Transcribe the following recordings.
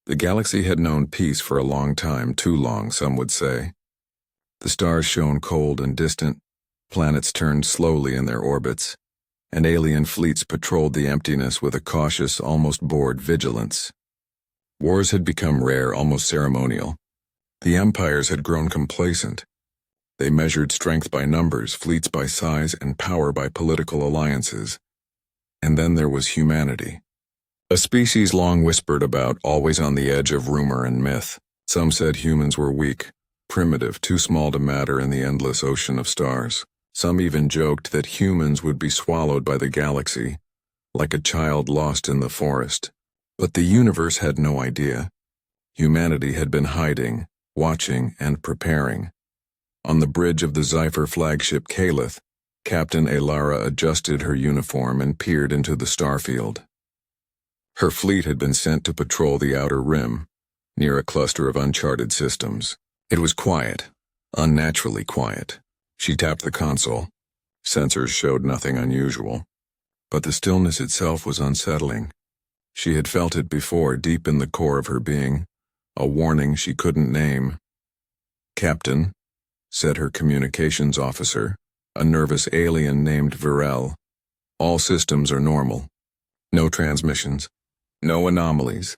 The galaxy had known peace for a long time, too long, some would say. The stars shone cold and distant, planets turned slowly in their orbits, and alien fleets patrolled the emptiness with a cautious, almost bored vigilance. Wars had become rare, almost ceremonial. The empires had grown complacent. They measured strength by numbers, fleets by size, and power by political alliances. And then there was humanity. A species long whispered about, always on the edge of rumor and myth. Some said humans were weak, primitive, too small to matter in the endless ocean of stars. Some even joked that humans would be swallowed by the galaxy, like a child lost in the forest. But the universe had no idea. Humanity had been hiding, watching, and preparing. On the bridge of the Zephyr flagship Calith, Captain Alara adjusted her uniform and peered into the starfield. Her fleet had been sent to patrol the outer rim, near a cluster of uncharted systems. It was quiet, unnaturally quiet. She tapped the console. Sensors showed nothing unusual. But the stillness itself was unsettling. She had felt it before, deep in the core of her being, a warning she couldn't name. "Captain," said her communications officer, a nervous alien named Virel, "all systems are normal. No transmissions. No anomalies."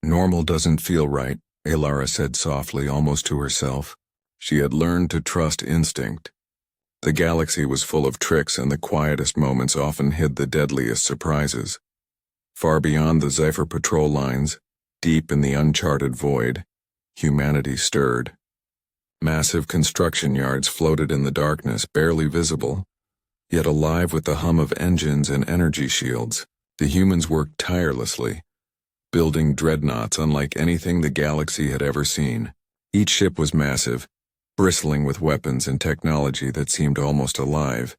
"Normal doesn't feel right," Alara said softly, almost to herself. She had learned to trust instinct. The galaxy was full of tricks, and the quietest moments often hid the deadliest surprises. Far beyond the Zephyr patrol lines, deep in the uncharted void, humanity stirred. Massive construction yards floated in the darkness, barely visible, yet alive with the hum of engines and energy shields. The humans worked tirelessly, building dreadnoughts unlike anything the galaxy had ever seen. Each ship was massive, bristling with weapons and technology that seemed almost alive.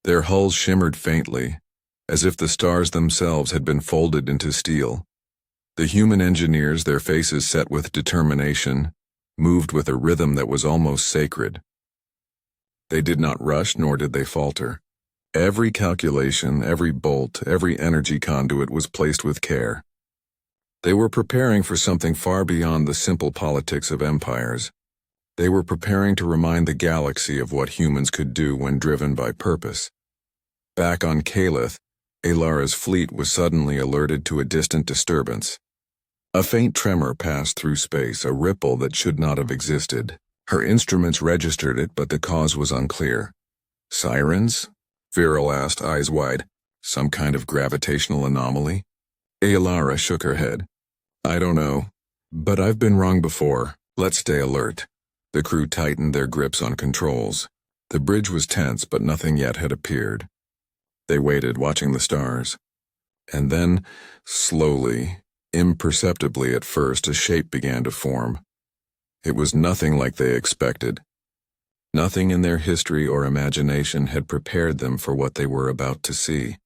Their hulls shimmered faintly, as if the stars themselves had been folded into steel. The human engineers, their faces set with determination, moved with a rhythm that was almost sacred. They did not rush, nor did they falter. Every calculation, every bolt, every energy conduit was placed with care. They were preparing for something far beyond the simple politics of empires. They were preparing to remind the galaxy of what humans could do when driven by purpose. Back on Calith, Alara's fleet was suddenly alerted to a distant disturbance. A faint tremor passed through space, a ripple that should not have existed. Her instruments registered it, but the cause was unclear. "Sirens?" Viral asked, eyes wide. "Some kind of gravitational anomaly?" Alara shook her head. "I don't know. But I've been wrong before. Let's stay alert." The crew tightened their grips on controls. The bridge was tense, but nothing yet had appeared. They waited, watching the stars. And then, slowly, imperceptibly at first, a shape began to form. It was nothing like they expected. Nothing in their history or imagination had prepared them for what they were about to see.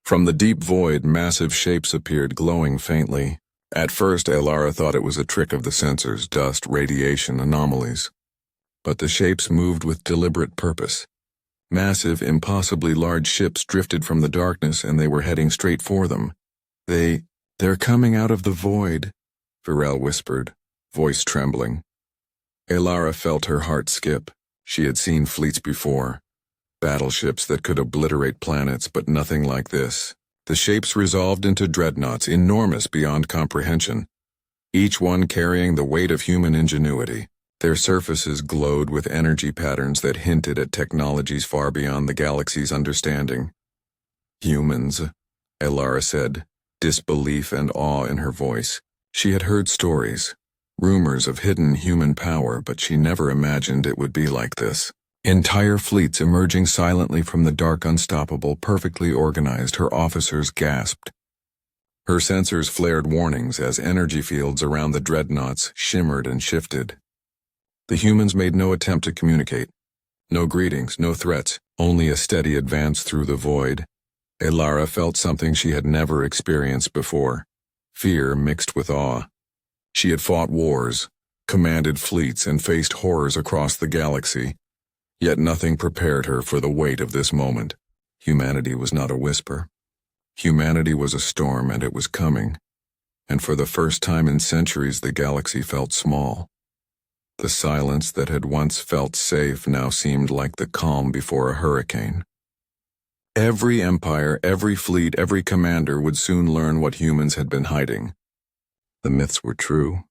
From the deep void, massive shapes appeared, glowing faintly. At first, Alara thought it was a trick of the sensors, dust, radiation, anomalies. But the shapes moved with deliberate purpose. Massive, impossibly large ships drifted from the darkness, and they were heading straight for them. They're coming out of the void," Virel whispered, voice trembling. Alara felt her heart skip. She had seen fleets before. Battleships that could obliterate planets, but nothing like this. The shapes resolved into dreadnoughts, enormous beyond comprehension, each one carrying the weight of human ingenuity. Their surfaces glowed with energy patterns that hinted at technologies far beyond the galaxy's understanding. "Humans," Alara said, disbelief and awe in her voice. She had heard stories, rumors of hidden human power, but she never imagined it would be like this. Entire fleets emerging silently from the dark, unstoppable, perfectly organized, her officers gasped. Her sensors flared warnings as energy fields around the dreadnoughts shimmered and shifted. The humans made no attempt to communicate. No greetings, no threats, only a steady advance through the void. Alara felt something she had never experienced before, fear mixed with awe. She had fought wars, commanded fleets, and faced horrors across the galaxy, yet nothing prepared her for the weight of this moment. Humanity was not a whisper. Humanity was a storm, and it was coming. and for the first time in centuries the galaxy felt small. The silence that had once felt safe now seemed like the calm before a hurricane. Every empire, every fleet, every commander would soon learn what humans had been hiding. The myths were true.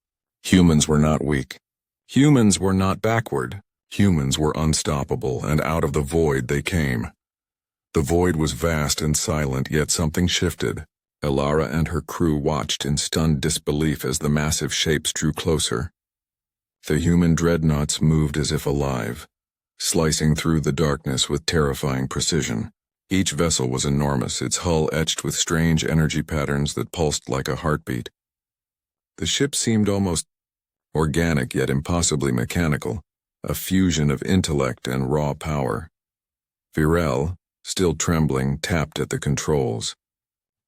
Humans were not weak. Humans were not backward. Humans were unstoppable, and out of the void they came. The void was vast and silent, yet something shifted. Elara and her crew watched in stunned disbelief as the massive shapes drew closer. The human dreadnoughts moved as if alive, slicing through the darkness with terrifying precision. Each vessel was enormous, its hull etched with strange energy patterns that pulsed like a heartbeat. The ship seemed almost organic yet impossibly mechanical, a fusion of intellect and raw power. Virel, still trembling, tapped at the controls.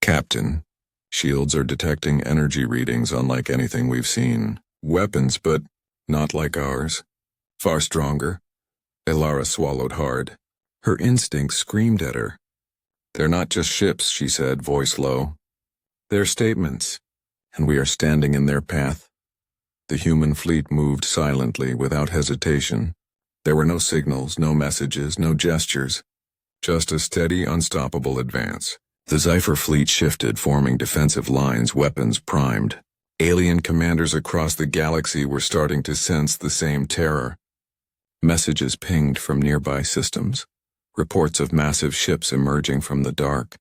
"Captain, shields are detecting energy readings unlike anything we've seen. Weapons, but not like ours. Far stronger." Elara swallowed hard. Her instinct screamed at her. "They're not just ships," she said, voice low. "They're statements, and we are standing in their path." The human fleet moved silently, without hesitation. There were no signals, no messages, no gestures. Just a steady, unstoppable advance. The Zephyr fleet shifted, forming defensive lines, weapons primed. Alien commanders across the galaxy were starting to sense the same terror. Messages pinged from nearby systems. Reports of massive ships emerging from the dark,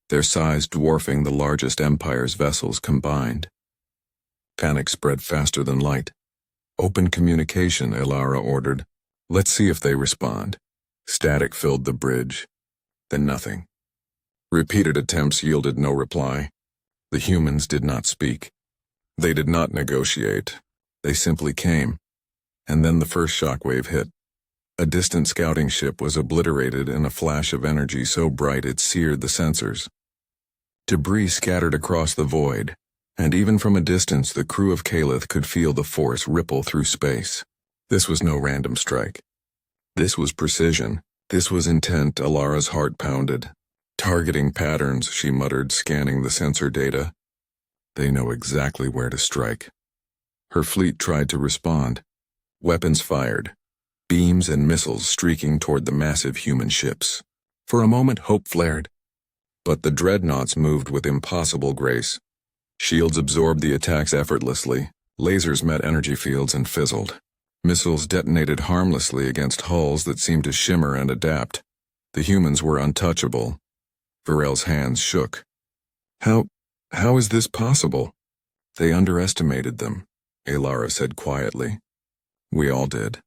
their size dwarfing the largest empire's vessels combined. Panic spread faster than light. "Open communication," Elara ordered. "Let's see if they respond." Static filled the bridge. Then nothing. Repeated attempts yielded no reply. The humans did not speak. They did not negotiate. They simply came. And then the first shockwave hit. A distant scouting ship was obliterated in a flash of energy so bright it seared the sensors. Debris scattered across the void, and even from a distance the crew of Calith could feel the force ripple through space. This was no random strike. This was precision. This was intent. Elara's heart pounded. "Targeting patterns," she muttered, scanning the sensor data. "They know exactly where to strike." Her fleet tried to respond. Weapons fired. Beams and missiles streaking toward the massive human ships. For a moment hope flared. But the dreadnoughts moved with impossible grace. Shields absorbed the attacks effortlessly. Lasers met energy fields and fizzled. Missiles detonated harmlessly against hulls that seemed to shimmer and adapt. The humans were untouchable. Virel's hands shook. How is this possible?" "They underestimated them," Elara said quietly. "We all did.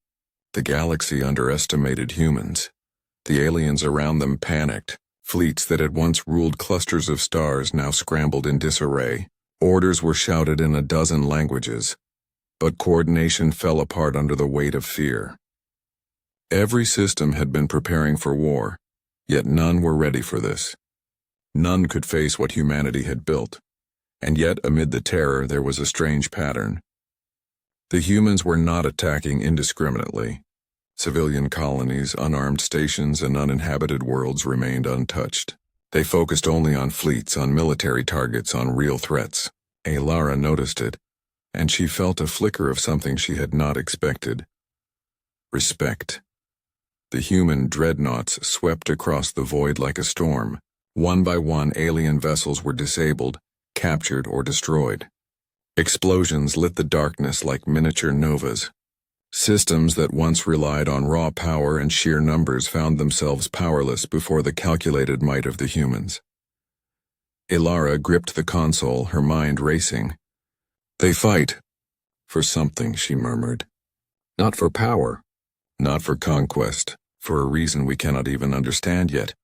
The galaxy underestimated humans. The aliens around them panicked. Fleets that had once ruled clusters of stars now scrambled in disarray. Orders were shouted in a dozen languages. But coordination fell apart under the weight of fear. Every system had been preparing for war, yet none were ready for this. None could face what humanity had built. And yet, amid the terror, there was a strange pattern. The humans were not attacking indiscriminately. Civilian colonies, unarmed stations, and uninhabited worlds remained untouched. They focused only on fleets, on military targets, on real threats. Elara noticed it, and she felt a flicker of something she had not expected. Respect. The human dreadnoughts swept across the void like a storm. One by one, alien vessels were disabled, captured, or destroyed. Explosions lit the darkness like miniature novas. Systems that once relied on raw power and sheer numbers found themselves powerless before the calculated might of the humans. Elara gripped the console, her mind racing. "They fight. For something," she murmured. "Not for power. Not for conquest. For a reason we cannot even understand yet."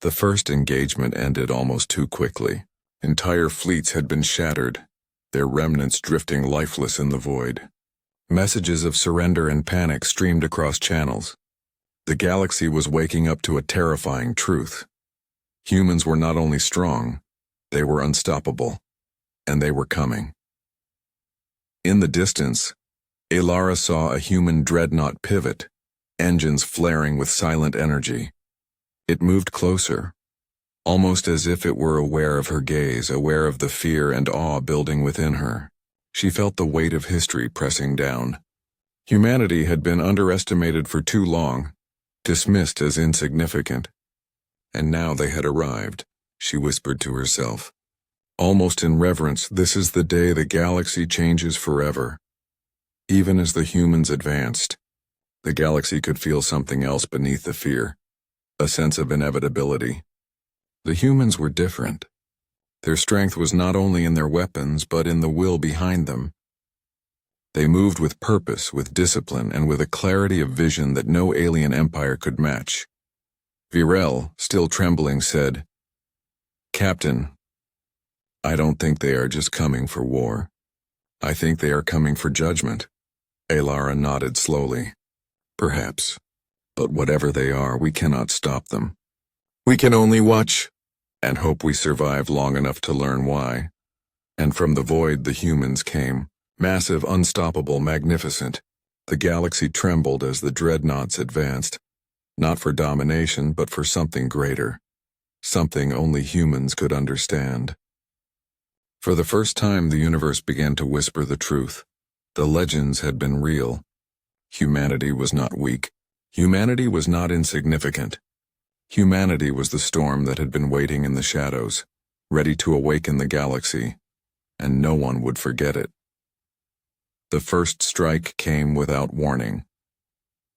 The first engagement ended almost too quickly. Entire fleets had been shattered, their remnants drifting lifeless in the void. Messages of surrender and panic streamed across channels. The galaxy was waking up to a terrifying truth. Humans were not only strong, they were unstoppable, and they were coming. In the distance, Elara saw a human dreadnought pivot, engines flaring with silent energy. It moved closer, almost as if it were aware of her gaze, aware of the fear and awe building within her. She felt the weight of history pressing down. Humanity had been underestimated for too long, dismissed as insignificant. And now they had arrived, she whispered to herself. Almost in reverence, this is the day the galaxy changes forever. Even as the humans advanced, the galaxy could feel something else beneath the fear, a sense of inevitability. The humans were different. Their strength was not only in their weapons, but in the will behind them. They moved with purpose, with discipline, and with a clarity of vision that no alien empire could match. Virel, still trembling, said, "Captain, I don't think they are just coming for war. I think they are coming for judgment." Alara nodded slowly. "Perhaps. But whatever they are, we cannot stop them. We can only watch and hope we survive long enough to learn why." And from the void the humans came, massive, unstoppable, magnificent. The galaxy trembled as the Dreadnoughts advanced, not for domination, but for something greater, something only humans could understand. For the first time, the universe began to whisper the truth. The legends had been real. Humanity was not weak. Humanity was not insignificant. Humanity was the storm that had been waiting in the shadows, ready to awaken the galaxy, and no one would forget it. The first strike came without warning.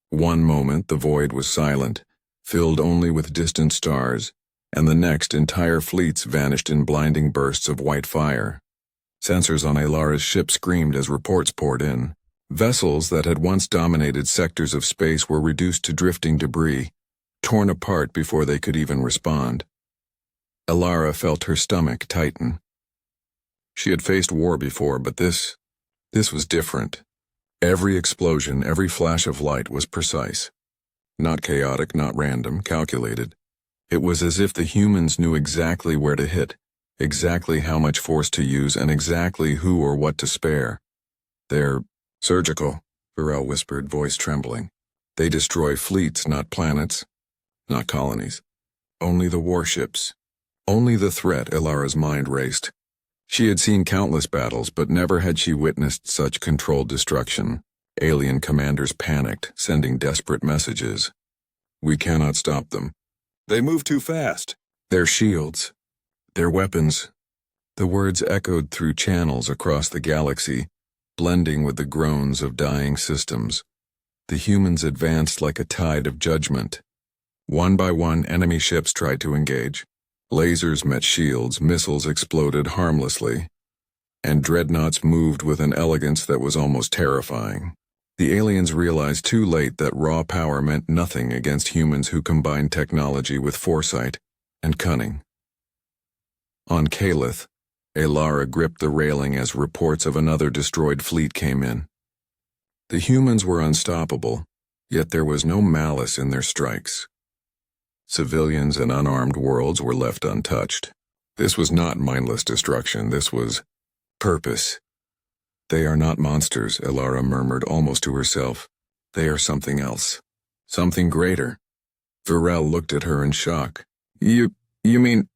One moment the void was silent, filled only with distant stars, and the next entire fleets vanished in blinding bursts of white fire. Sensors on Alara's ship screamed as reports poured in. Vessels that had once dominated sectors of space were reduced to drifting debris, torn apart before they could even respond. Alara felt her stomach tighten. She had faced war before, but this was different. Every explosion, every flash of light was precise. Not chaotic, not random, calculated. It was as if the humans knew exactly where to hit, exactly how much force to use, and exactly who or what to spare. "They're surgical," Virel whispered, voice trembling. "They destroy fleets, not planets, not colonies. Only the warships. Only the threat." Alara's mind raced. She had seen countless battles, but never had she witnessed such controlled destruction. Alien commanders panicked, sending desperate messages. "We cannot stop them. They move too fast. Their shields, their weapons." The words echoed through channels across the galaxy, blending with the groans of dying systems. The humans advanced like a tide of judgment. One by one, enemy ships tried to engage. Lasers met shields, missiles exploded harmlessly, and dreadnoughts moved with an elegance that was almost terrifying. The aliens realized too late that raw power meant nothing against humans who combined technology with foresight and cunning. On Calith, Alara gripped the railing as reports of another destroyed fleet came in. The humans were unstoppable, yet there was no malice in their strikes. Civilians and unarmed worlds were left untouched. This was not mindless destruction, this was purpose. "They are not monsters," Alara murmured almost to herself. "They are something else. Something greater." Virel looked at her in shock. You mean,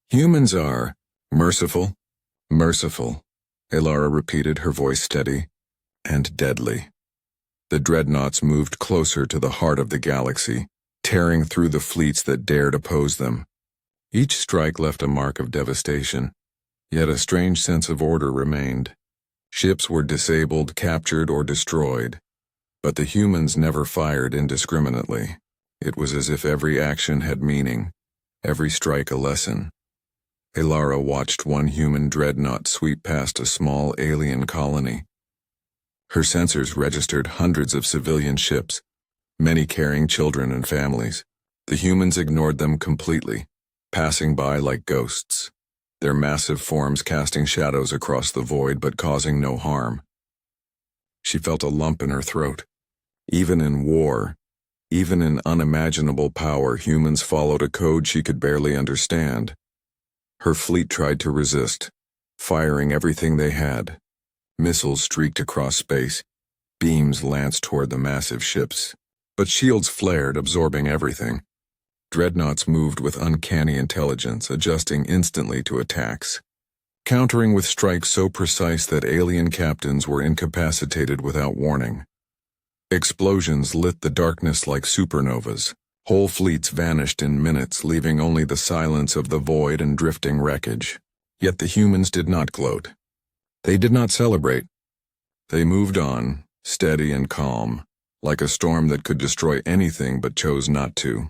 humans are merciful?" "Merciful," Alara repeated, her voice steady, "and deadly." The dreadnoughts moved closer to the heart of the galaxy, tearing through the fleets that dared oppose them. Each strike left a mark of devastation, yet a strange sense of order remained. Ships were disabled, captured, or destroyed, but the humans never fired indiscriminately. It was as if every action had meaning, every strike a lesson. Alara watched one human dreadnought sweep past a small alien colony. Her sensors registered hundreds of civilian ships, many carrying children and families. The humans ignored them completely, passing by like ghosts, their massive forms casting shadows across the void but causing no harm. She felt a lump in her throat. Even in war, even in unimaginable power, humans followed a code she could barely understand. Her fleet tried to resist, firing everything they had. Missiles streaked across space, beams lanced toward the massive ships, but shields flared, absorbing everything. Dreadnoughts moved with uncanny intelligence, adjusting instantly to attacks, countering with strikes so precise that alien captains were incapacitated without warning. Explosions lit the darkness like supernovas. Whole fleets vanished in minutes, leaving only the silence of the void and drifting wreckage. Yet the humans did not gloat. They did not celebrate. They moved on, steady and calm, like a storm that could destroy anything but chose not to.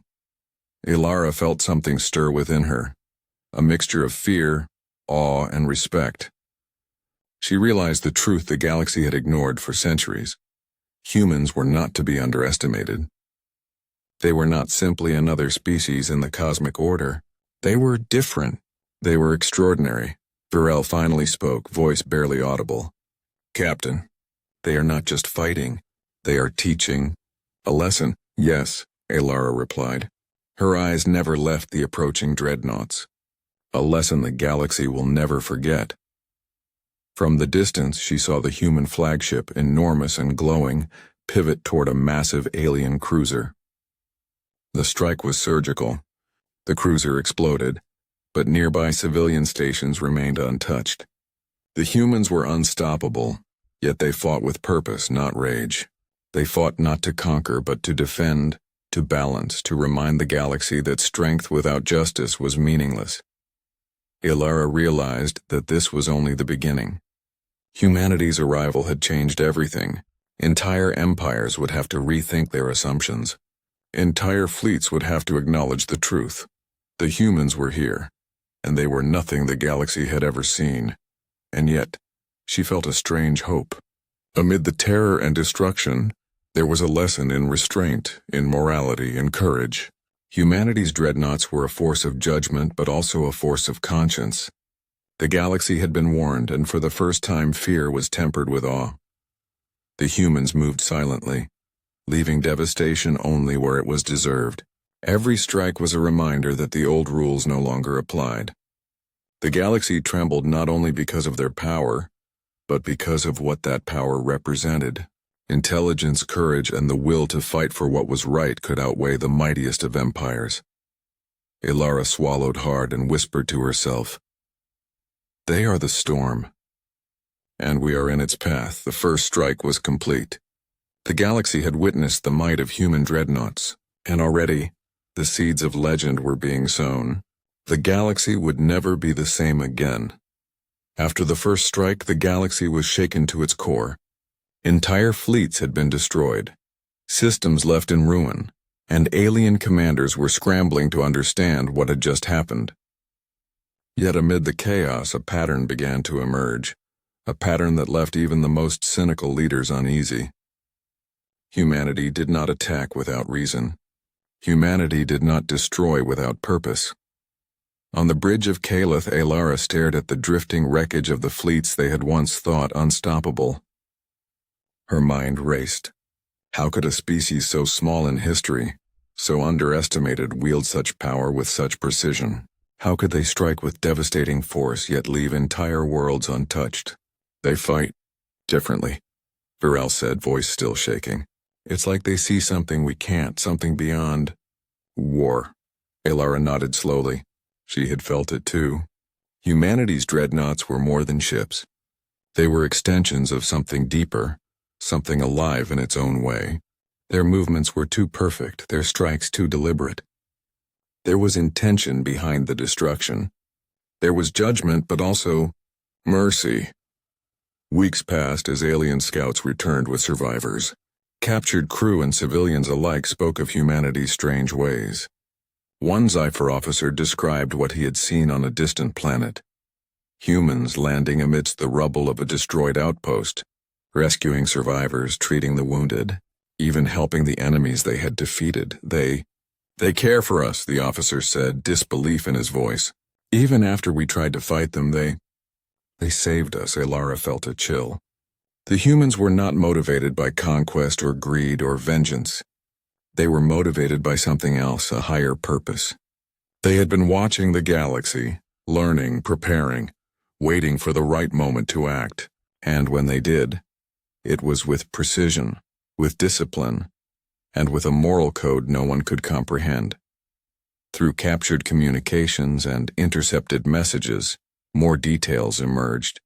Ilara felt something stir within her, a mixture of fear, awe, and respect. She realized the truth the galaxy had ignored for centuries. Humans were not to be underestimated. They were not simply another species in the cosmic order. They were different. They were extraordinary. Varel finally spoke, voice barely audible. "Captain, they are not just fighting. They are teaching a lesson." "Yes," Ilara replied. Her eyes never left the approaching dreadnoughts. "A lesson the galaxy will never forget." From the distance, she saw the human flagship, enormous and glowing, pivot toward a massive alien cruiser. The strike was surgical. The cruiser exploded, but nearby civilian stations remained untouched. The humans were unstoppable, yet they fought with purpose, not rage. They fought not to conquer, but to defend, to balance, to remind the galaxy that strength without justice was meaningless. Ilara realized that this was only the beginning. Humanity's arrival had changed everything. Entire empires would have to rethink their assumptions. Entire fleets would have to acknowledge the truth. The humans were here, and they were nothing the galaxy had ever seen. And yet, she felt a strange hope. Amid the terror and destruction, there was a lesson in restraint, in morality, in courage. Humanity's dreadnoughts were a force of judgment, but also a force of conscience. The galaxy had been warned, and for the first time fear was tempered with awe. The humans moved silently, leaving devastation only where it was deserved. Every strike was a reminder that the old rules no longer applied. The galaxy trembled not only because of their power, but because of what that power represented. Intelligence, courage, and the will to fight for what was right could outweigh the mightiest of empires. Ilara swallowed hard and whispered to herself, "They are the storm, and we are in its path." The first strike was complete. The galaxy had witnessed the might of human dreadnoughts, and already the seeds of legend were being sown. The galaxy would never be the same again. After the first strike, the galaxy was shaken to its core. Entire fleets had been destroyed, systems left in ruin, and alien commanders were scrambling to understand what had just happened. Yet amid the chaos, a pattern began to emerge, a pattern that left even the most cynical leaders uneasy. Humanity did not attack without reason. Humanity did not destroy without purpose. On the bridge of Calith, Ilara stared at the drifting wreckage of the fleets they had once thought unstoppable. Her mind raced. How could a species so small in history, so underestimated, wield such power with such precision? How could they strike with devastating force yet leave entire worlds untouched? "They fight differently," Varel said, voice still shaking. "It's like they see something we can't, something beyond war." Ilara nodded slowly. She had felt it too. Humanity's dreadnoughts were more than ships. They were extensions of something deeper, something alive in its own way. Their movements were too perfect, their strikes too deliberate. There was intention behind the destruction. There was judgment, but also mercy. Weeks passed as alien scouts returned with survivors. Captured crew and civilians alike spoke of humanity's strange ways. One Sci-Fi officer described what he had seen on a distant planet. Humans landing amidst the rubble of a destroyed outpost, rescuing survivors, treating the wounded, even helping the enemies they had defeated. They care for us," the officer said, disbelief in his voice. "Even after we tried to fight them, they saved us." Ilara felt a chill. The humans were not motivated by conquest or greed or vengeance. They were motivated by something else, a higher purpose. They had been watching the galaxy, learning, preparing, waiting for the right moment to act. And when they did, it was with precision, with discipline, and with a moral code no one could comprehend. Through captured communications and intercepted messages, more details emerged.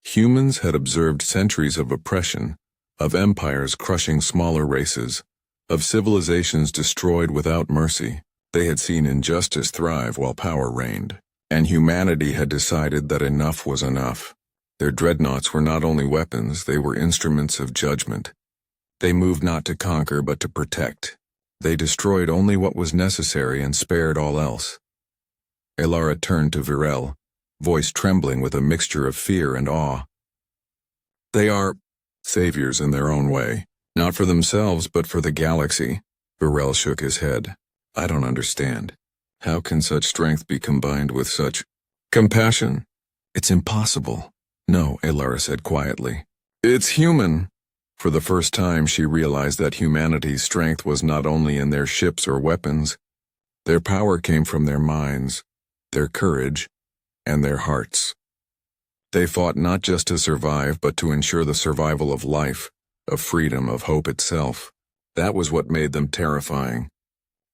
Humans had observed centuries of oppression, of empires crushing smaller races, of civilizations destroyed without mercy. They had seen injustice thrive while power reigned, and humanity had decided that enough was enough. Their dreadnoughts were not only weapons, they were instruments of judgment. They moved not to conquer but to protect. They destroyed only what was necessary and spared all else. Elara turned to Virel, voice trembling with a mixture of fear and awe. They are saviors in their own way, not for themselves but for the galaxy. Virel shook his head. I don't understand. How can such strength be combined with such compassion? It's impossible. No, Elara said quietly. It's human. For the first time she realized that humanity's strength was not only in their ships or weapons. Their power came from their minds, their courage, and their hearts. They fought not just to survive, but to ensure the survival of life, of freedom, of hope itself. That was what made them terrifying.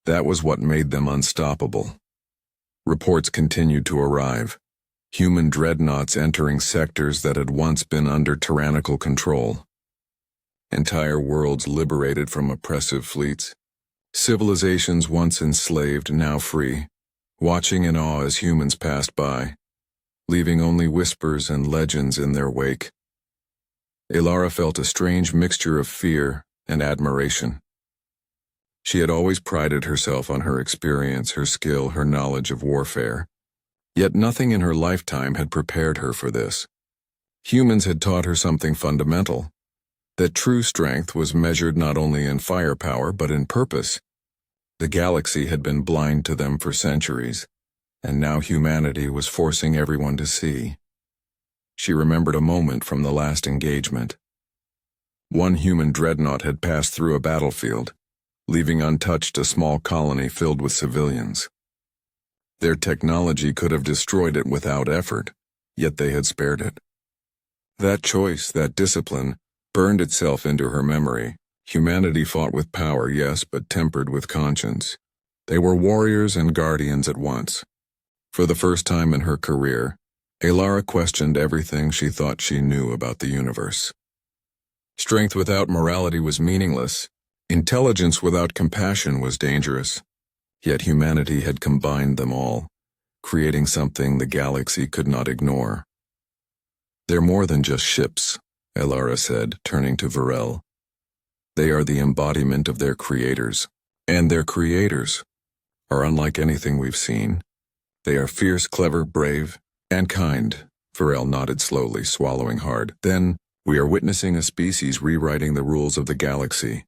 That was what made them unstoppable. Reports continued to arrive. Human dreadnoughts entering sectors that had once been under tyrannical control. Entire worlds liberated from oppressive fleets. Civilizations once enslaved, now free, watching in awe as humans passed by, leaving only whispers and legends in their wake. Elara felt a strange mixture of fear and admiration. She had always prided herself on her experience, her skill, her knowledge of warfare. Yet nothing in her lifetime had prepared her for this. Humans had taught her something fundamental, that true strength was measured not only in firepower but in purpose. The galaxy had been blind to them for centuries, and now humanity was forcing everyone to see. She remembered a moment from the last engagement. One human dreadnought had passed through a battlefield, leaving untouched a small colony filled with civilians. Their technology could have destroyed it without effort, yet they had spared it. That choice, that discipline, burned itself into her memory. Humanity fought with power, yes, but tempered with conscience. They were warriors and guardians at once. For the first time in her career, Elara questioned everything she thought she knew about the universe. Strength without morality was meaningless. Intelligence without compassion was dangerous. Yet humanity had combined them all, creating something the galaxy could not ignore. They're more than just ships, Elara said, turning to Virel. They are the embodiment of their creators, and their creators are unlike anything we've seen. They are fierce, clever, brave, and kind. Virel nodded slowly, swallowing hard. Then, we are witnessing a species rewriting the rules of the galaxy.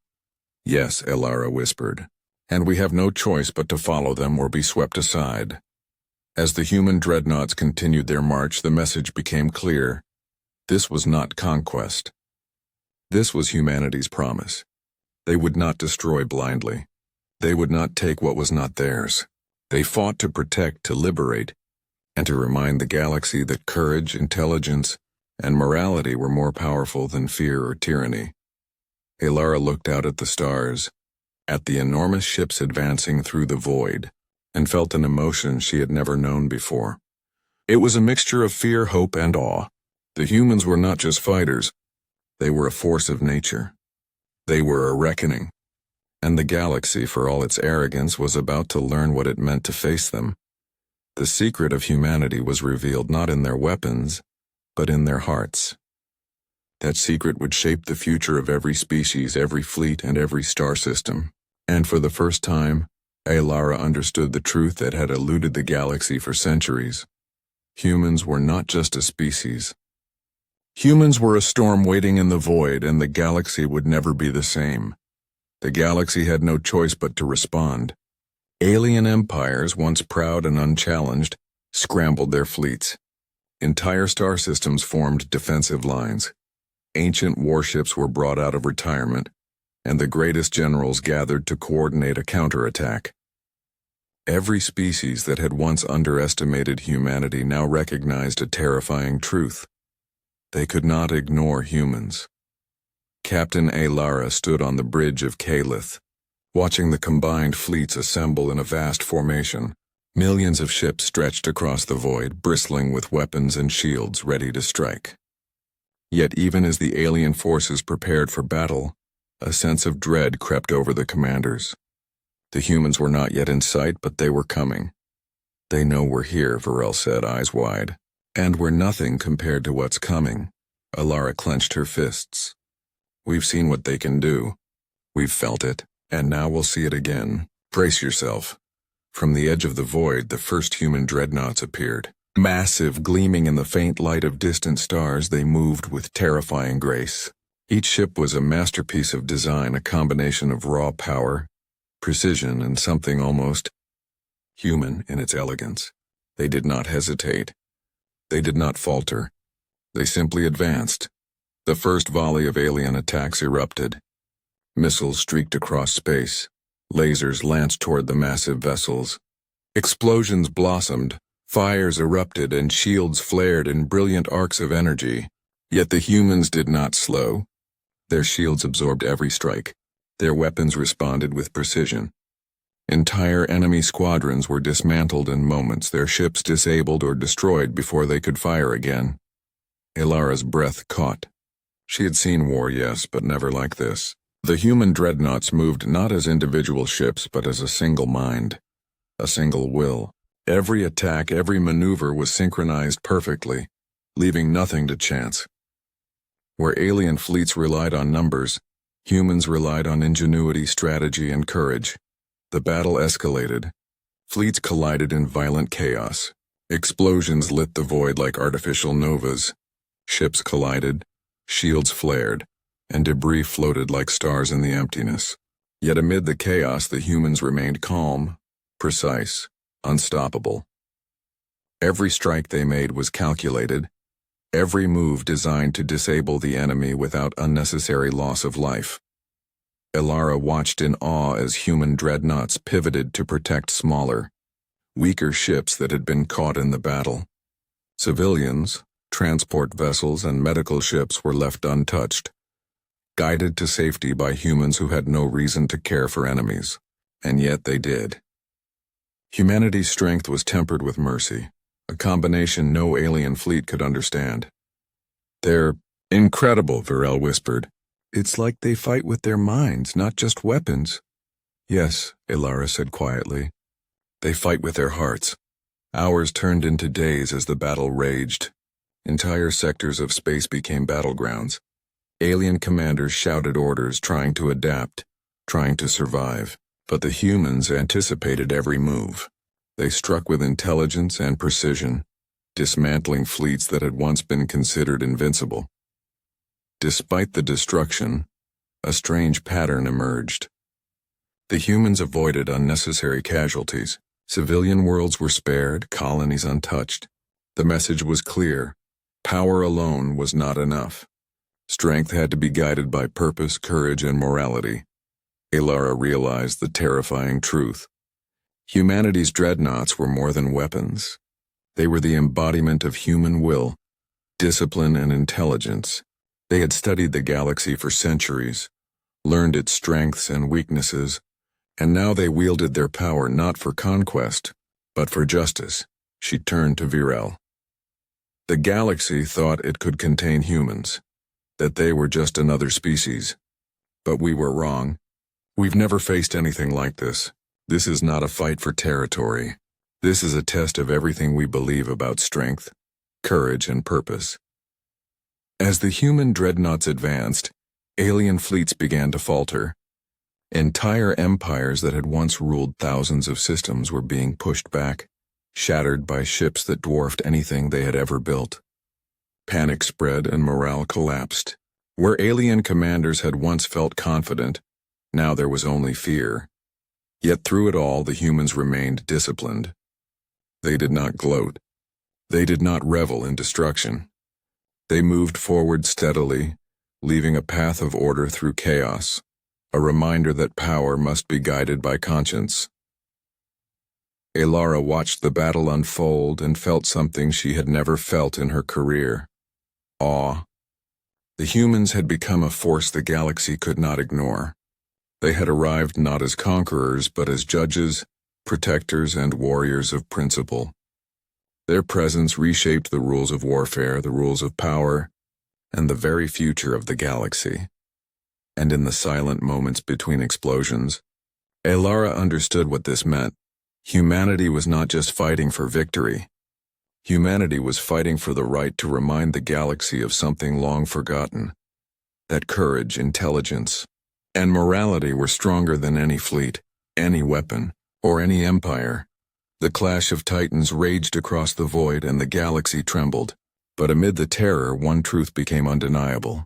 Yes, Elara whispered, and we have no choice but to follow them or be swept aside. As the human dreadnoughts continued their march, the message became clear. This was not conquest. This was humanity's promise. They would not destroy blindly. They would not take what was not theirs. They fought to protect, to liberate, and to remind the galaxy that courage, intelligence, and morality were more powerful than fear or tyranny. Elara looked out at the stars, at the enormous ships advancing through the void, and felt an emotion she had never known before. It was a mixture of fear, hope, and awe. The humans were not just fighters. They were a force of nature. They were a reckoning. And the galaxy, for all its arrogance, was about to learn what it meant to face them. The secret of humanity was revealed not in their weapons, but in their hearts. That secret would shape the future of every species, every fleet, and every star system. And for the first time, Elara understood the truth that had eluded the galaxy for centuries. Humans were not just a species. Humans were a storm waiting in the void, and the galaxy would never be the same. The galaxy had no choice but to respond. Alien empires, once proud and unchallenged, scrambled their fleets. Entire star systems formed defensive lines. Ancient warships were brought out of retirement, and the greatest generals gathered to coordinate a counterattack. Every species that had once underestimated humanity now recognized a terrifying truth. They could not ignore humans. Captain Elara stood on the bridge of Calith, watching the combined fleets assemble in a vast formation. Millions of ships stretched across the void, bristling with weapons and shields ready to strike. Yet even as the alien forces prepared for battle, a sense of dread crept over the commanders. The humans were not yet in sight, but they were coming. "They know we're here," Varel said, eyes wide. "And we're nothing compared to what's coming." Alara clenched her fists. "We've seen what they can do. We've felt it, and now we'll see it again. Brace yourself." From the edge of the void, the first human dreadnoughts appeared. Massive, gleaming in the faint light of distant stars, they moved with terrifying grace. Each ship was a masterpiece of design, a combination of raw power, precision, and something almost human in its elegance. They did not hesitate. They did not falter. They simply advanced. The first volley of alien attacks erupted. Missiles streaked across space. Lasers lanced toward the massive vessels. Explosions blossomed, fires erupted, and shields flared in brilliant arcs of energy. Yet the humans did not slow. Their shields absorbed every strike. Their weapons responded with precision. Entire enemy squadrons were dismantled in moments, their ships disabled or destroyed before they could fire again. Ilara's breath caught. She had seen war, yes, but never like this. The human dreadnoughts moved not as individual ships, but as a single mind, a single will. Every attack, every maneuver was synchronized perfectly, leaving nothing to chance. Where alien fleets relied on numbers, humans relied on ingenuity, strategy, and courage. The battle escalated. Fleets collided in violent chaos. Explosions lit the void like artificial novas. Ships collided, shields flared, and debris floated like stars in the emptiness. Yet amid the chaos, the humans remained calm, precise, unstoppable. Every strike they made was calculated, every move designed to disable the enemy without unnecessary loss of life. Ilara watched in awe as human dreadnoughts pivoted to protect smaller, weaker ships that had been caught in the battle. Civilians, transport vessels, and medical ships were left untouched, guided to safety by humans who had no reason to care for enemies. And yet they did. Humanity's strength was tempered with mercy, a combination no alien fleet could understand. "They're incredible," Varel whispered. "It's like they fight with their minds, not just weapons." "Yes," Ilara said quietly. "They fight with their hearts." Hours turned into days as the battle raged. Entire sectors of space became battlegrounds. Alien commanders shouted orders, trying to adapt, trying to survive. But the humans anticipated every move. They struck with intelligence and precision, dismantling fleets that had once been considered invincible. Despite the destruction, a strange pattern emerged. The humans avoided unnecessary casualties. Civilian worlds were spared, colonies untouched. The message was clear. Power alone was not enough. Strength had to be guided by purpose, courage, and morality. Ilara realized the terrifying truth. Humanity's dreadnoughts were more than weapons. They were the embodiment of human will, discipline, and intelligence. They had studied the galaxy for centuries, learned its strengths and weaknesses, and now they wielded their power not for conquest, but for justice. She turned to Virel. The galaxy thought it could contain humans, that they were just another species. But we were wrong. We've never faced anything like this. This is not a fight for territory. This is a test of everything we believe about strength, courage, and purpose. As the human dreadnoughts advanced, alien fleets began to falter. Entire empires that had once ruled thousands of systems were being pushed back, shattered by ships that dwarfed anything they had ever built. Panic spread and morale collapsed. Where alien commanders had once felt confident, now there was only fear. Yet through it all, the humans remained disciplined. They did not gloat. They did not revel in destruction. They moved forward steadily, leaving a path of order through chaos, a reminder that power must be guided by conscience. Ilara watched the battle unfold and felt something she had never felt in her career: awe. The humans had become a force the galaxy could not ignore. They had arrived not as conquerors but as judges, protectors, and warriors of principle. Their presence reshaped the rules of warfare, the rules of power, and the very future of the galaxy. And in the silent moments between explosions, Alara understood what this meant. Humanity was not just fighting for victory. Humanity was fighting for the right to remind the galaxy of something long forgotten, that courage, intelligence, and morality were stronger than any fleet, any weapon, or any empire. The clash of titans raged across the void and the galaxy trembled. But amid the terror, one truth became undeniable.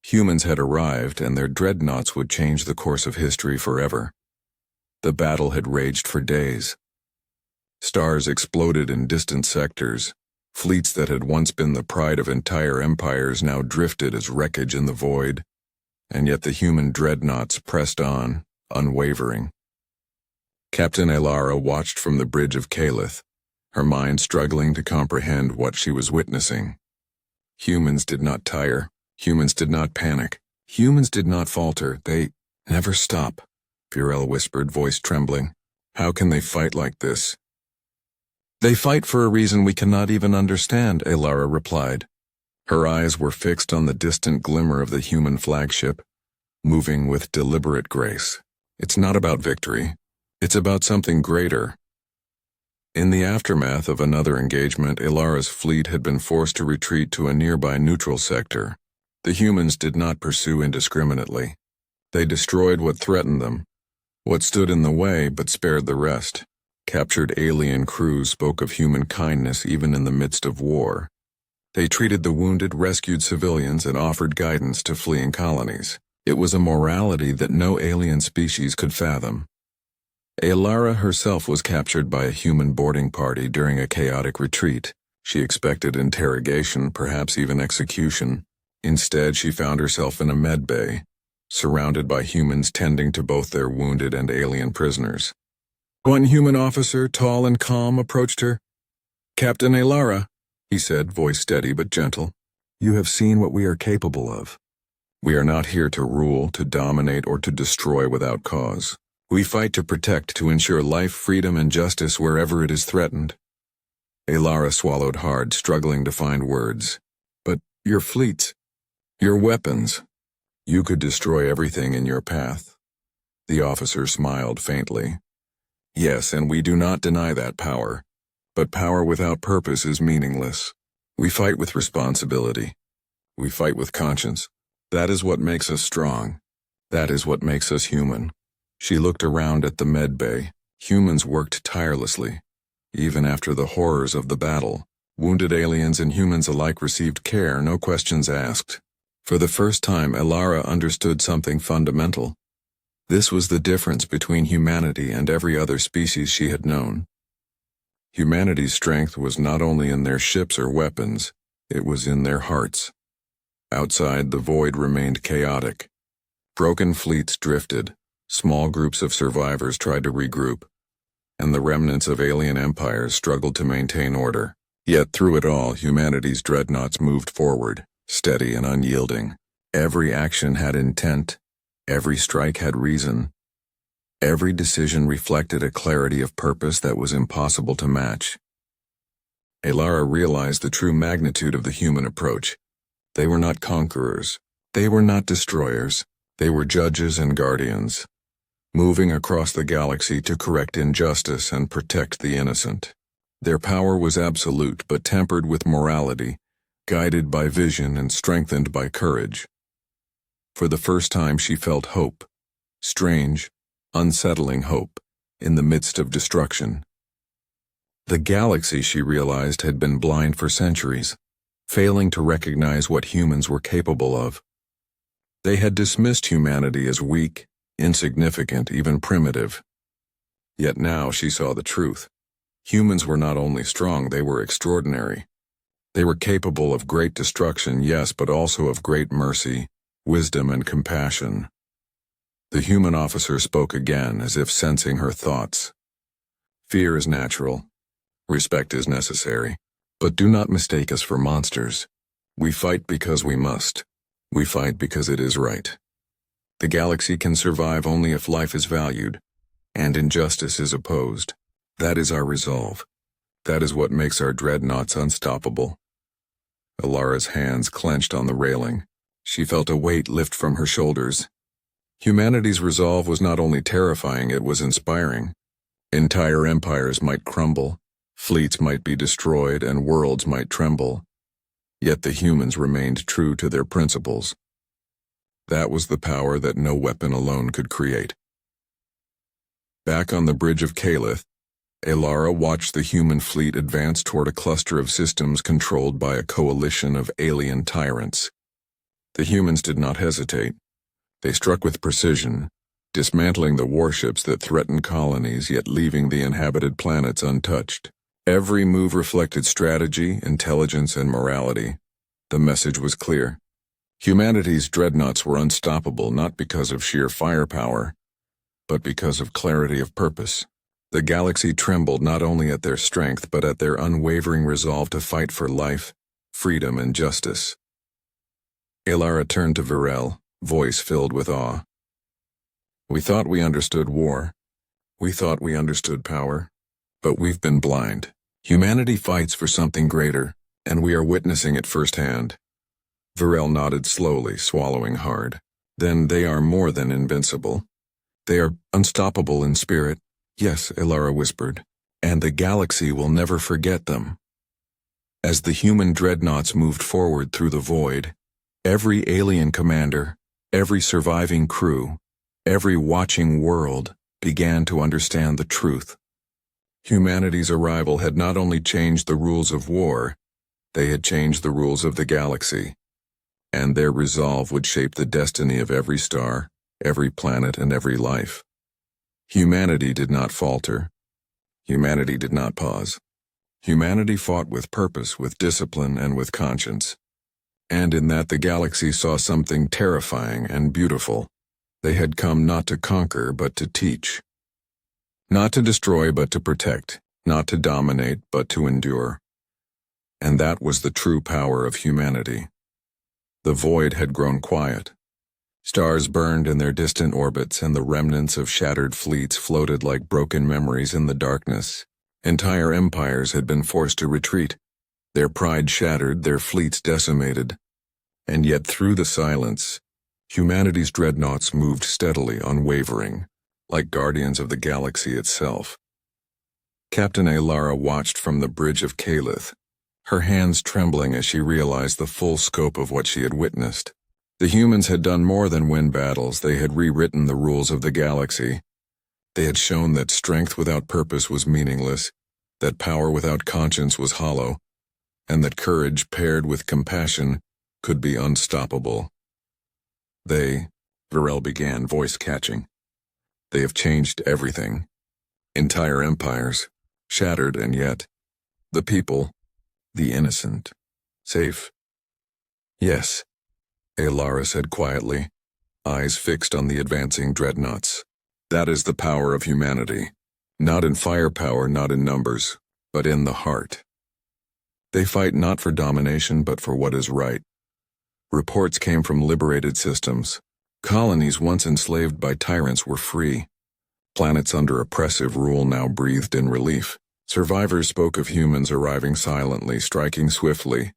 Humans had arrived, and their dreadnoughts would change the course of history forever. The battle had raged for days. Stars exploded in distant sectors. Fleets that had once been the pride of entire empires now drifted as wreckage in the void. And yet the human dreadnoughts pressed on, unwavering. Captain Alara watched from the bridge of Calith, her mind struggling to comprehend what she was witnessing. Humans did not tire. Humans did not panic. Humans did not falter. They never stop, Fiorella whispered, voice trembling. How can they fight like this? They fight for a reason we cannot even understand, Alara replied. Her eyes were fixed on the distant glimmer of the human flagship, moving with deliberate grace. It's not about victory. It's about something greater. In the aftermath of another engagement, Alara's fleet had been forced to retreat to a nearby neutral sector. The humans did not pursue indiscriminately. They destroyed what threatened them, what stood in the way but spared the rest. Captured alien crews spoke of human kindness even in the midst of war. They treated the wounded, rescued civilians, and offered guidance to fleeing colonies. It was a morality that no alien species could fathom. Alara herself was captured by a human boarding party during a chaotic retreat. She expected interrogation, perhaps even execution. Instead, she found herself in a med bay, surrounded by humans tending to both their wounded and alien prisoners. One human officer, tall and calm, approached her. "Captain Alara," he said, voice steady but gentle, "you have seen what we are capable of. We are not here to rule, to dominate, or to destroy without cause. We fight to protect, to ensure life, freedom, and justice wherever it is threatened." Alara swallowed hard, struggling to find words. "But your fleets, your weapons, you could destroy everything in your path." The officer smiled faintly. "Yes, and we do not deny that power. But power without purpose is meaningless. We fight with responsibility. We fight with conscience. That is what makes us strong. That is what makes us human." She looked around at the med bay. Humans worked tirelessly. Even after the horrors of the battle, wounded aliens and humans alike received care, no questions asked. For the first time, Alara understood something fundamental. This was the difference between humanity and every other species she had known. Humanity's strength was not only in their ships or weapons, it was in their hearts. Outside, the void remained chaotic. Broken fleets drifted. Small groups of survivors tried to regroup, and the remnants of alien empires struggled to maintain order. Yet through it all, humanity's dreadnoughts moved forward, steady and unyielding. Every action had intent. Every strike had reason. Every decision reflected a clarity of purpose that was impossible to match. Alara realized the true magnitude of the human approach. They were not conquerors. They were not destroyers. They were judges and guardians, moving across the galaxy to correct injustice and protect the innocent. Their power was absolute but tempered with morality, guided by vision and strengthened by courage. For the first time she felt hope, strange, unsettling hope, in the midst of destruction. The galaxy, she realized, had been blind for centuries, failing to recognize what humans were capable of. They had dismissed humanity as weak, insignificant, even primitive. Yet now she saw the truth. Humans were not only strong, they were extraordinary. They were capable of great destruction, yes, but also of great mercy, wisdom, and compassion. The human officer spoke again, as if sensing her thoughts. "Fear is natural. Respect is necessary. But do not mistake us for monsters. We fight because we must. We fight because it is right." The galaxy can survive only if life is valued, and injustice is opposed. That is our resolve. That is what makes our dreadnoughts unstoppable. Alara's hands clenched on the railing. She felt a weight lift from her shoulders. Humanity's resolve was not only terrifying, it was inspiring. Entire empires might crumble, fleets might be destroyed, and worlds might tremble. Yet the humans remained true to their principles. That was the power that no weapon alone could create. Back on the bridge of Calith, Alara watched the human fleet advance toward a cluster of systems controlled by a coalition of alien tyrants. The humans did not hesitate. They struck with precision, dismantling the warships that threatened colonies yet leaving the inhabited planets untouched. Every move reflected strategy, intelligence, and morality. The message was clear. Humanity's dreadnoughts were unstoppable not because of sheer firepower, but because of clarity of purpose. The galaxy trembled not only at their strength but at their unwavering resolve to fight for life, freedom, and justice. Alara turned to Virel, voice filled with awe. We thought we understood war. We thought we understood power. But we've been blind. Humanity fights for something greater, and we are witnessing it firsthand. Virel nodded slowly, swallowing hard. Then they are more than invincible. They are unstoppable in spirit. Yes, Alara whispered, and the galaxy will never forget them. As the human dreadnoughts moved forward through the void, every alien commander, every surviving crew, every watching world began to understand the truth. Humanity's arrival had not only changed the rules of war, they had changed the rules of the galaxy, and their resolve would shape the destiny of every star, every planet, and every life. Humanity did not falter. Humanity did not pause. Humanity fought with purpose, with discipline, and with conscience. And in that the galaxy saw something terrifying and beautiful. They had come not to conquer, but to teach. Not to destroy, but to protect. Not to dominate, but to endure. And that was the true power of humanity. The void had grown quiet. Stars burned in their distant orbits, and the remnants of shattered fleets floated like broken memories in the darkness. Entire empires had been forced to retreat, their pride shattered, their fleets decimated. And yet through the silence, humanity's dreadnoughts moved steadily, unwavering, like guardians of the galaxy itself. Captain Alara watched from the bridge of Calith, her hands trembling as she realized the full scope of what she had witnessed. The humans had done more than win battles. They had rewritten the rules of the galaxy. They had shown that strength without purpose was meaningless, that power without conscience was hollow, and that courage paired with compassion could be unstoppable. They, Virel began, voice catching. They have changed everything. Entire empires, shattered, and yet, the people, the innocent, safe. Yes, Alara said quietly, eyes fixed on the advancing dreadnoughts. That is the power of humanity. Not in firepower, not in numbers, but in the heart. They fight not for domination, but for what is right. Reports came from liberated systems. Colonies once enslaved by tyrants were free. Planets under oppressive rule now breathed in relief. Survivors spoke of humans arriving silently, striking swiftly,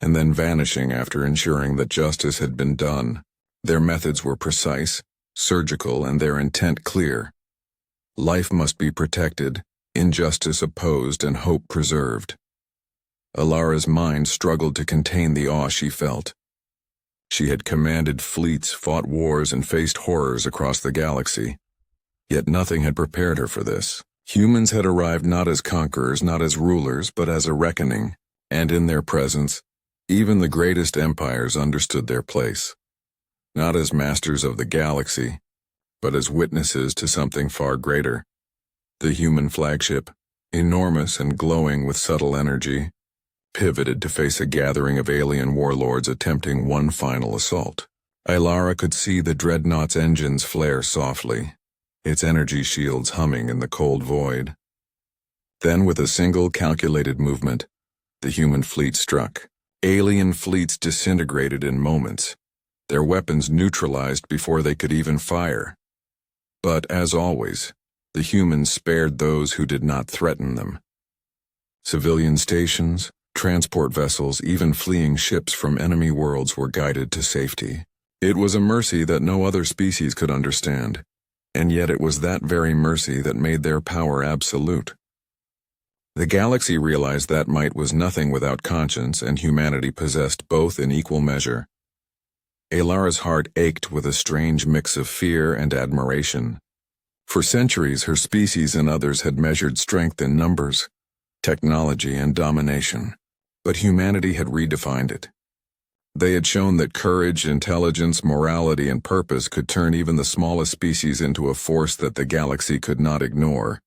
and then vanishing after ensuring that justice had been done. Their methods were precise, surgical, and their intent clear. Life must be protected, injustice opposed, and hope preserved. Alara's mind struggled to contain the awe she felt. She had commanded fleets, fought wars, and faced horrors across the galaxy. Yet nothing had prepared her for this. Humans had arrived not as conquerors, not as rulers, but as a reckoning, and in their presence, even the greatest empires understood their place. Not as masters of the galaxy, but as witnesses to something far greater. The human flagship, enormous and glowing with subtle energy, pivoted to face a gathering of alien warlords attempting one final assault. Alara could see the dreadnought's engines flare softly, its energy shields humming in the cold void. Then, with a single calculated movement, the human fleet struck. Alien fleets disintegrated in moments, their weapons neutralized before they could even fire. But, as always, the humans spared those who did not threaten them. Civilian stations, transport vessels, even fleeing ships from enemy worlds were guided to safety. It was a mercy that no other species could understand, and yet it was that very mercy that made their power absolute. The galaxy realized that might was nothing without conscience, and humanity possessed both in equal measure. Alara's heart ached with a strange mix of fear and admiration. For centuries, her species and others had measured strength in numbers, technology, and domination. But humanity had redefined it. They had shown that courage, intelligence, morality, and purpose could turn even the smallest species into a force that the galaxy could not ignore.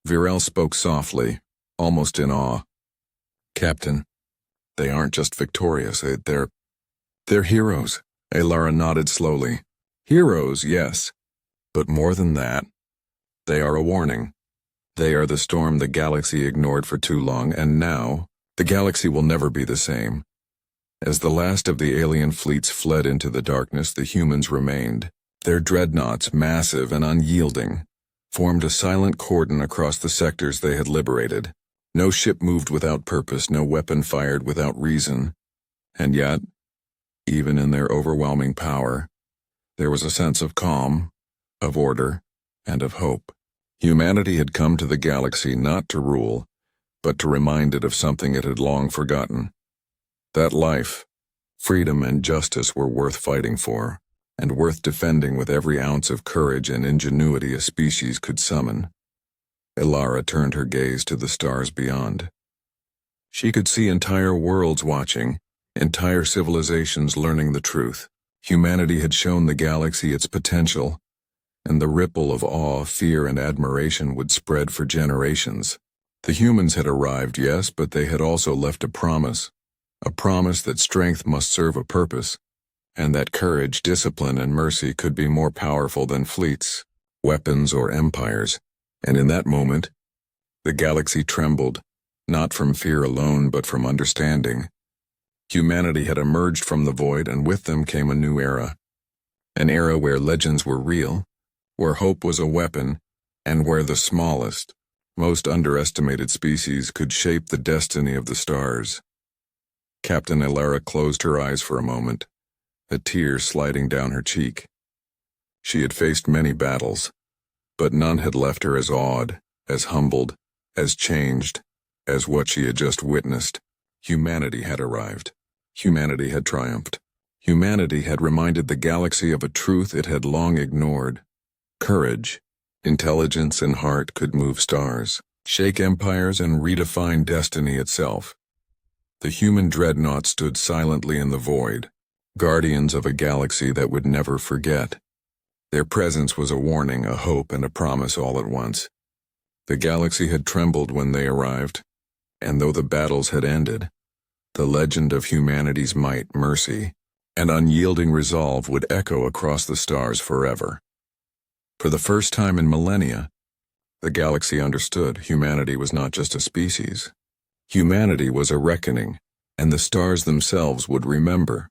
Virel spoke softly, almost in awe. "Captain, they aren't just victorious, they're heroes." Alara nodded slowly. "Heroes, yes. But more than that, they are a warning. They are the storm the galaxy ignored for too long, and now, the galaxy will never be the same." As the last of the alien fleets fled into the darkness, the humans remained. Their dreadnoughts, massive and unyielding, formed a silent cordon across the sectors they had liberated. No ship moved without purpose, no weapon fired without reason. And yet, even in their overwhelming power, there was a sense of calm, of order, and of hope. Humanity had come to the galaxy not to rule, but to remind it of something it had long forgotten. That life, freedom, and justice were worth fighting for, and worth defending with every ounce of courage and ingenuity a species could summon. Alara turned her gaze to the stars beyond. She could see entire worlds watching, entire civilizations learning the truth. Humanity had shown the galaxy its potential, and the ripple of awe, fear, and admiration would spread for generations. The humans had arrived, yes, but they had also left a promise that strength must serve a purpose, and that courage, discipline, and mercy could be more powerful than fleets, weapons, or empires. And in that moment, the galaxy trembled, not from fear alone, but from understanding. Humanity had emerged from the void, and with them came a new era. An era where legends were real, where hope was a weapon, and where the smallest, most underestimated species could shape the destiny of the stars. Captain Alara closed her eyes for a moment, a tear sliding down her cheek. She had faced many battles, but none had left her as awed, as humbled, as changed, as what she had just witnessed. Humanity had arrived. Humanity had triumphed. Humanity had reminded the galaxy of a truth it had long ignored. Courage, intelligence, and heart could move stars, shake empires, and redefine destiny itself. The human dreadnoughts stood silently in the void, guardians of a galaxy that would never forget. Their presence was a warning, a hope, and a promise all at once. The galaxy had trembled when they arrived, and though the battles had ended, the legend of humanity's might, mercy, and unyielding resolve would echo across the stars forever. For the first time in millennia, the galaxy understood humanity was not just a species. Humanity was a reckoning, and the stars themselves would remember.